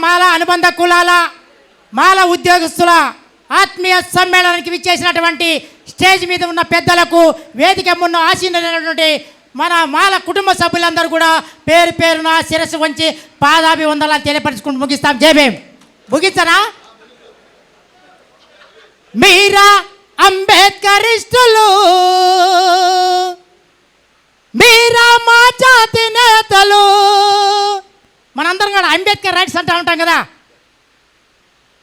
మాల అనుబంధ కులాల మాల ఉద్యోగస్తుల ఆత్మీయ సమ్మేళనానికి విచ్చేసినటువంటి స్టేజ్ మీద ఉన్న పెద్దలకు, వేదిక ముందు ఆసీనులైనటువంటి మన మాల కుటుంబ సభ్యులందరూ కూడా పేరు పేరున శిరస్సు వంచి పాదాభివందనాలు తెలియపరుచుకుంటూ ముగిస్తాం. జై భీమ్. ముగించనా? మీరా అంబేద్కరిస్టులు, మీరా మా జాతి నేతలు. మనందరం కూడా అంబేద్కర్ రైట్స్ అంటూ ఉంటాం కదా,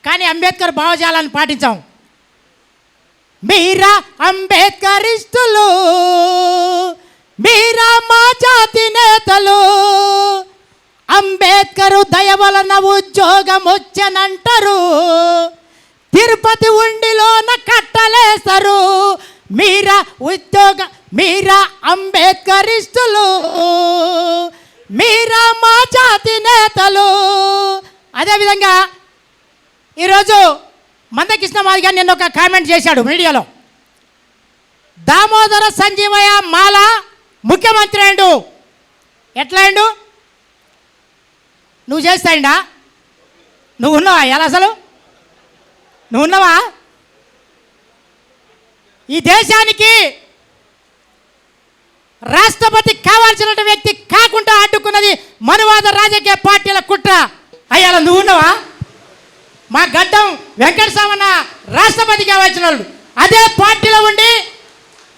కానీ అంబేద్కర్ భావజాలాన్ని పాటించాం. మీరా అంబేద్కరిస్టులు, మీరా మా జాతి నేతలు. అంబేద్కరు దయ వలన ఉద్యోగం వచ్చనంటారు, తిరుపతి ఉండిలోన కట్టలేస్తారు. మీరా అంబేద్కరిస్టులు, మీరా మా జాతి నేతలు. అదేవిధంగా ఈరోజు మందకృష్ణ మాదిగ నిన్న ఒక కామెంట్ చేశాడు మీడియాలో. దామోదర సంజీవయ్య మాల ముఖ్యమంత్రి అయిండు. ఎట్లా అయిండు? నువ్వు చేస్తాయిండా? నువ్వు ఉన్నావా? ఎలా అసలు నువ్వు ఉన్నావా? ఈ దేశానికి రాష్ట్రపతి కావాల్సిన వ్యక్తి కాకుండా అడ్డుకున్నది మనువాద రాజకీయ పార్టీల కుట్ర. అయ్యాల నువ్వు ఉన్నావా? మా గడ్డం వెంకటస్వామన్న రాష్ట్రపతి కావాల్సిన వాళ్ళు అదే పార్టీలో ఉండి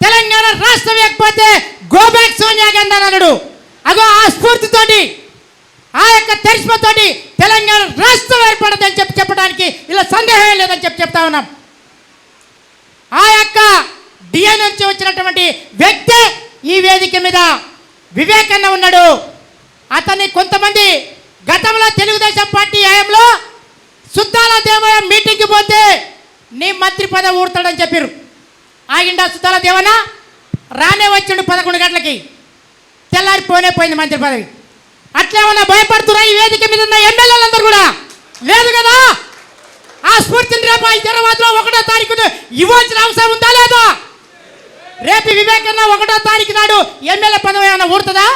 తెలంగాణ రాష్ట్రం లేకపోతే గోబ్యాక్ సోనియా గాంధీ అన్నాడు. అగో ఆ స్ఫూర్తితోటి, ఆ యొక్క తెరిష్మతోటి తెలంగాణ రాష్ట్రం ఏర్పడదని చెప్పడానికి ఇలా సందేహం లేదని చెప్తా ఉన్నాం. ఆ యొక్క డిఎన్ నుంచి వచ్చినటువంటి వ్యక్తే ఈ వేదిక మీద వివేకన్న ఉన్నాడు. అతన్ని కొంతమంది గతంలో తెలుగుదేశం పార్టీ హయాంలో సుద్దాల దేవయ్య మీటింగ్కి పోతే నీ మంత్రి పదవి ఊడతాడని చెప్పారు. ఆగిండా సుద్దాల దేవన? రానే వచ్చిండు 11 గంటలకి, పోయింది మంత్రి పదవి. అట్లేమన్నా భయపడుతున్నా ఈ వేదిక మీద ఉన్న ఎమ్మెల్యేలందరూ కూడా? లేదు కదా. ఆ స్ఫూర్తిని రేపు హైదరాబాద్లో 1వ తారీఖున ఇవ్వాల్సిన అవసరం ఉందా లేదా? రేపు వివేకన్న 1వ తారీఖు నాడు ఎమ్మెల్యే పదవి ఏమైనా ఊడుతుందా?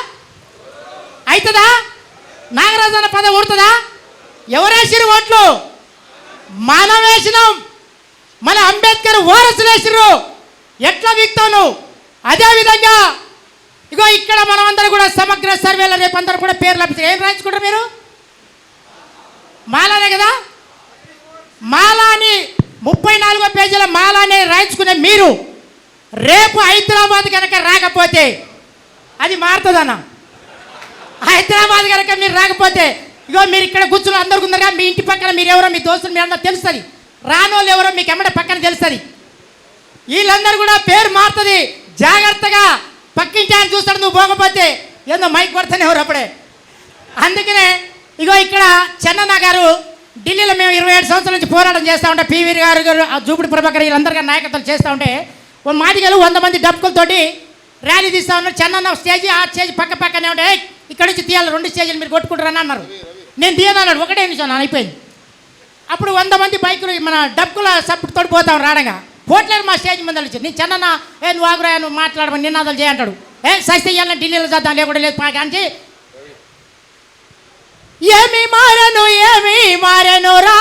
అవుతుందా? నాగరాజన్న పదవి ఊడుతుందా? ఎవరేసిరు ఓట్లు? మనం వేసినాం. మన అంబేద్కర్ వారసులు వేసిర్రు. ఎట్లా వీక్తావు? అదేవిధంగా ఇగో ఇక్కడ మనం అందరూ కూడా సమగ్ర సర్వేలో రేపు అందరూ కూడా పేర్లు లభించారు. ఏం రాయించుకుంటారు మీరు? మాలానే కదా. మాలాని 34వ పేజీల మాలానే రాయించుకునే మీరు రేపు హైదరాబాద్ కనుక రాకపోతే అది మారుతుందన్న. హైదరాబాద్ కనుక మీరు రాకపోతే ఇగో మీరు ఇక్కడ కూర్చుని అందరు ఉన్నారుగా, మీ ఇంటి పక్కన మీరు ఎవరో, మీ దోస్తులు మీరు అందరూ తెలుస్తుంది. రానోళ్ళు ఎవరో మీకు ఎమ్మడ పక్కన తెలుస్తుంది. వీళ్ళందరూ కూడా పేరు మారుతుంది. జాగ్రత్తగా పక్కింటి ఆయన చూస్తాడు, నువ్వు పోకపోతే ఏదో మైక్ కొడతానే ఎవరు అప్పుడే. అందుకనే ఇగో ఇక్కడ చెన్నన్న గారు ఢిల్లీలో మేము 27 సంవత్సరాల నుంచి పోరాటం చేస్తూ ఉంటే, పివి గారు జూపిడి ప్రభాకర్ వీళ్ళందరికీ నాయకత్వం చేస్తూ ఉంటే మాదిగలు 100 మంది డబ్బులతోటి ర్యాలీ తీస్తూ ఉన్నారు. చెన్నన్న స్టేజ్, ఆ స్టేజ్ పక్కనే ఉంటే ఇక్కడ నుంచి తీయాలి, 2 స్టేజీలు మీరు కొట్టుకుంటారని అన్నారు. నేను తీయనన్నాడు. 1 నిమిషం అయిపోయింది. అప్పుడు 100 మంది బైకులు మన డబ్బుల సప్పుడుతో పోతాం రాడంగా పోట్లేరు మా స్టేజ్ ముందు వచ్చి. నేను చెన్నన్న నువ్వు ఆగురా, నువ్వు మాట్లాడమని నినాదాలు చేయంటాడు. సస్తి ఇవ్వాలని ఢిల్లీలో చేద్దాం, లేకుండా లేదు పాకాంచి. ఏమి మారెను రా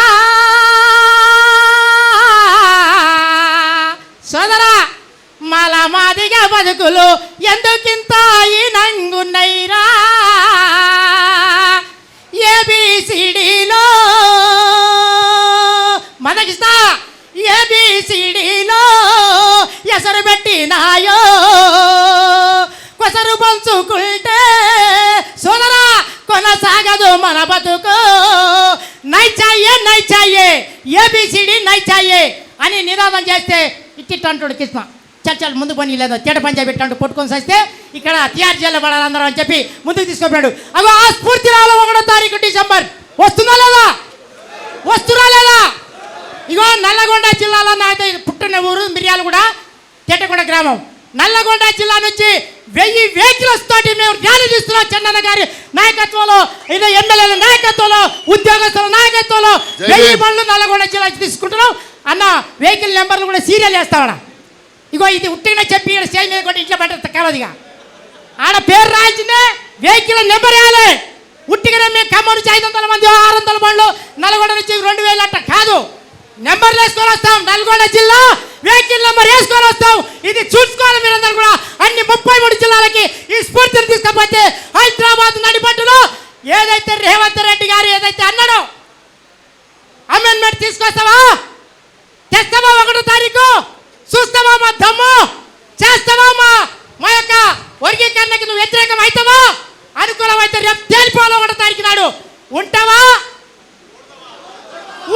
సోదరా, మాల మాదిగా బతుకులు ఎందుకింత ఈనంగున్నైరా. ఏబిసిడిలో మనకిస్తా, ఏబిసిడిలో ఎసరు పెట్టినాయో కొసరు పంచుకుంటే సోదరా కొనసాగదు మన బతుకు. నై చాయే ఏబిసిడి నై చాయే అని నినాదం చేస్తే ఇచ్చిట్టు అంటాడు కృష్ణ. చర్చలు ముందు పని లేదా తేట పంచాయి పెట్టాడు, కొట్టుకొని వస్తే ఇక్కడ టీఆర్ జైల్లో పడాలి అందరూ అని చెప్పి ముందుకు తీసుకుపోయాడు. అగో ఆ స్ఫూర్తి రాలో 1వ తారీఖు డిసెంబర్ వస్తున్నా లేదా? ఇగో నల్లగొండ జిల్లాలో నాతో పుట్టిన ఊరు మిర్యాలగూడ తేటగూడ గ్రామం. నల్లగొండ జిల్లా నుంచి 1000 వెహికల్స్ తోటి మేము ర్యాలీ తీస్తున్నాం. చెన్నన్న గారి నాయకత్వంలో, ఇది ఎమ్మెల్యేల నాయకత్వంలో, ఉద్యోగస్తుల నాయకత్వంలో 1000 బండ్లు నల్లగొండ జిల్లా తీసుకుంటున్నాం అన్న. వెహికల్ నెంబర్లు కూడా సీరియల్ చేస్తామన్నా. ఇగో ఇది ఉట్టిగా చెప్పి స్టేజ్ మీద కూడా ఇంట్లో పట్ట కావదిగా ఆడ పేరు రాయించిందే, వెహికల్ నెంబర్ వేయాలి. ఉట్టిగానే మేము ఖమ్మం నుంచి 500 మంది 600 బండ్లు నల్గొండ నుంచి 2000 అంట కాదు, నెంబర్లు వేసుకొని వస్తాం. నల్గొండ జిల్లా వెహికల్ నెంబర్ వేసుకొని వస్తాం. ఇది చూసుకోవాలి మీరందరూ కూడా. అన్ని 33 జిల్లాలకి ఈ స్ఫూర్తిని తీసుకపోతే హైదరాబాద్ నడిపట్టులో ఏదైతే రేవంత్ రెడ్డి గారు ఏదైతే అన్నాడో అమెండ్మెంట్ తీసుకొస్తావా, తెస్తావా 1వ తారీఖు, చూస్తావా మా దమ్ము, చేస్తావా మా యొక్క వర్గీకరణకి నువ్వు వ్యతిరేకం అవుతావా, అనుకూలమైతే రేపు తేలిపోవాలి 1వ తారీఖు నాడు. ఉంటావా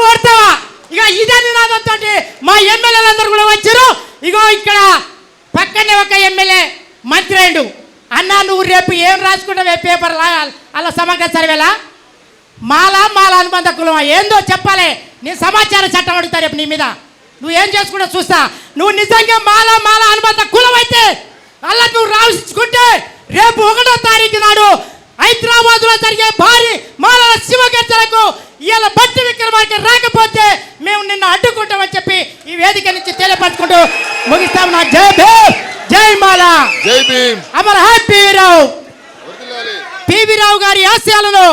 ఓడతావా? ఇక ఇదే నినాదంతో మా ఎమ్మెల్యేలందరూ కూడా వచ్చారు. ఇగో ఇక్కడ పక్కనే ఒక ఎమ్మెల్యే మంత్రి అయ్యిండు. అన్నా నువ్వు రేపు ఏం రాసుకుంటావే పేపర్ అలా సమగ్ర సర్వేలా మాల అనుబంధ కులం ఏందో చెప్పాలి. నేను సమాచార చట్టం అడుగుతా రేపు నీ మీద. నువ్వు ఏం చేసుకుంటా చూస్తా. నువ్వు నిజంగా మాల అనుబంధ కులం అయితే అలా నువ్వు రాసుకుంటే రేపు 1వ తారీఖు నాడు హైదరాబాద్లో జరిగే భారీ మాలల శివగర్జనకు ఇవాళ బట్టి విక్రమార్క రాకపోతే మేము నిన్ను అడ్డుకుంటామని చెప్పి ఈ వేదిక నుంచి తెలియపరచుకుంటూ ముగిస్తాం. నా జై భీమ్, జై మాల, జై భీమ్. అమర్ హై పివి రావు గారి ఆశయాలను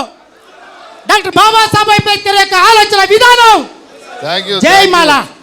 డాక్టర్ బాబాసాహెబ్ అంబేద్కర్ యొక్క ఆలోచన విధానం. జై మాల.